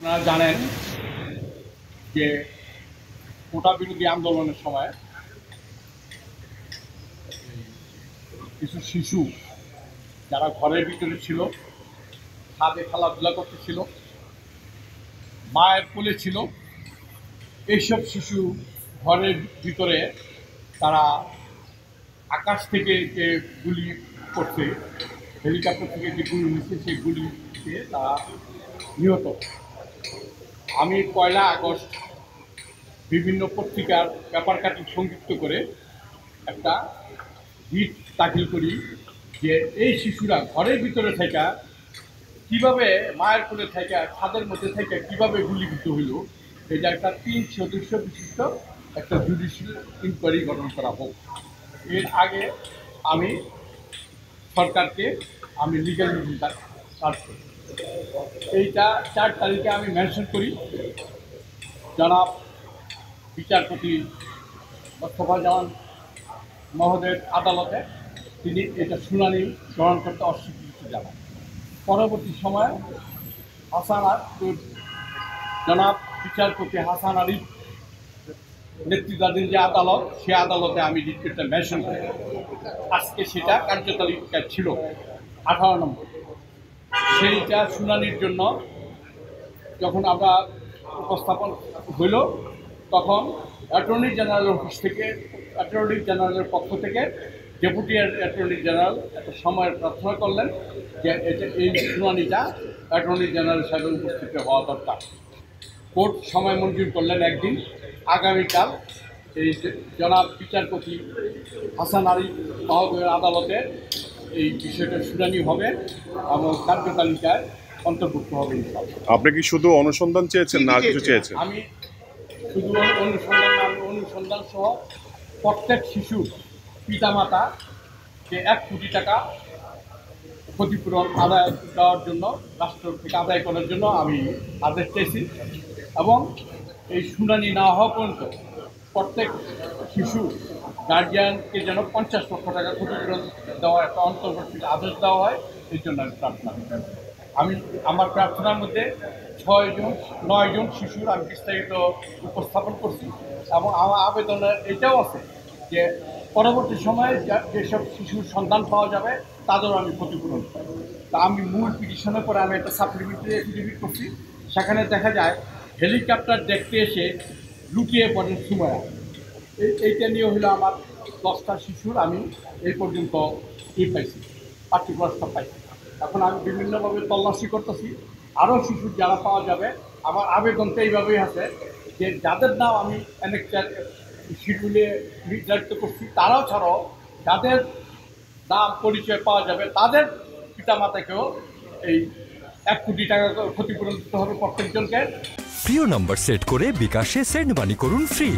আপনারা জানেন যে কোটা বিরোধী আন্দোলনের সময় কিছু শিশু যারা ঘরের ভিতরে ছিল, ছাদে খেলাধুলা করতেছিল, মায়ের কোলে ছিল, এইসব শিশু ঘরের ভিতরে তারা আকাশ থেকে যে গুলি করছে, হেলিকপ্টার থেকে যে গুলি নিচ্ছে সেই গুলিতে তারা নিহত। আমি 1 আগস্ট বিভিন্ন পত্রিকার পেপার কাটিং সংযুক্ত করে একটা হিট দাখিল করি যে এই শিশুরা ঘরের ভিতরে থেকে কীভাবে মায়ের কোলে থেকে ছাদের মধ্যে থেকে কীভাবে গুলিবিদ্ধ হইল, এটা একটা 3 সদস্য বিশিষ্ট একটা জুডিশিয়াল ইনকোয়ারি গঠন করা হোক। এর আগে আমি সরকারকে লিগ্যাল নোটিশ কাজ করি। এইটা 4 তারিখে আমি মেনশন করি জনাব বিচারপতি মোস্তফা জামান মহোদয়ের আদালতে। তিনি এটা শুনানি গ্রহণ করতে অস্বীকৃতি জানান। পরবর্তী সময়ে জনাব বিচারপতি হাসান আলী নেতৃত্বাধীন যে আদালত, সে আদালতে আমি রিটটা মেনশন করি। আজকে সেটা কার্যতালিকায় ছিল 18 নম্বর। সেইটা শুনানির জন্য যখন আমরা উপস্থাপন হইল, তখন অ্যাটর্নি জেনারেল অফিস থেকে, অ্যাটর্নি জেনারেলের পক্ষ থেকে ডেপুটি অ্যাটর্নি জেনারেল একটা সময়ের প্রার্থনা করলেন যে এই শুনানিটা অ্যাটর্নি জেনারেল সাহেবের উপস্থিতি হওয়া দরকার। কোর্ট সময় মঞ্জুর করলেন একদিন, আগামীকাল এই জনাব বিচারপতি হাসান আলী মহোদয়ের আদালতে এই বিষয়টা শুনানি হবে এবং কার্যতালিকায় অন্তর্ভুক্ত হবে। আপনি কি শুধু অনুসন্ধান চেয়েছেন না কিছু চেয়েছেন? আমি শুধু অনুসন্ধান সহ প্রত্যেক শিশু পিতামাতাকে 1 কোটি টাকা ক্ষতিপূরণ আদায় দেওয়ার জন্য, রাষ্ট্র থেকে আদায় করার জন্য আমি আদেশ চেয়েছি এবং এই শুনানি না হওয়া পর্যন্ত প্রত্যেক শিশু গার্জিয়ানকে যেন 50 লক্ষ টাকা ক্ষতিপূরণ দেওয়া একটা অন্তর্বর্তী আদেশ দেওয়া হয়, এই জন্য আমি প্রার্থনা করি। আমি আমার প্রার্থনার মধ্যে 9 জন শিশুর আমি বিস্তারিত উপস্থাপন করছি এবং আমার আবেদনের এটাও আছে যে পরবর্তী সময়ে যেসব শিশুর সন্ধান পাওয়া যাবে তাদেরও আমি ক্ষতিপূরণ পাই। তা আমি মূল পিটিশনের পরে আমি একটা সাপ্লিমেন্টারি এফিডেভিট করছি। সেখানে দেখা যায় হেলিকপ্টার দেখতে এসে লুকিয়ে পড়েন সুমায়া। এইটা নিয়ে হলো আমার 10টা শিশুর আমি এই পর্যন্ত পাইছি, পার্টিকুলারটা পাইছি। এখন আমি বিভিন্নভাবে তল্লাশি করতেছি, আরও শিশু যারা পাওয়া যাবে। আমার আবেদনটা এইভাবেই আছে যে যাদের নাম আমি অনেকটার শিডিউলে নির্ধারিত করছি, তারাও ছাড়াও যাদের নাম পরিচয় পাওয়া যাবে তাদের পিতামাতাকেও এই 1 কোটি টাকা ক্ষতিপূরণ দিতে হবে প্রত্যেকজনকে। প্রিয় নাম্বার সেট করে বিকাশে সেন্ড মানি করুন ফ্রি।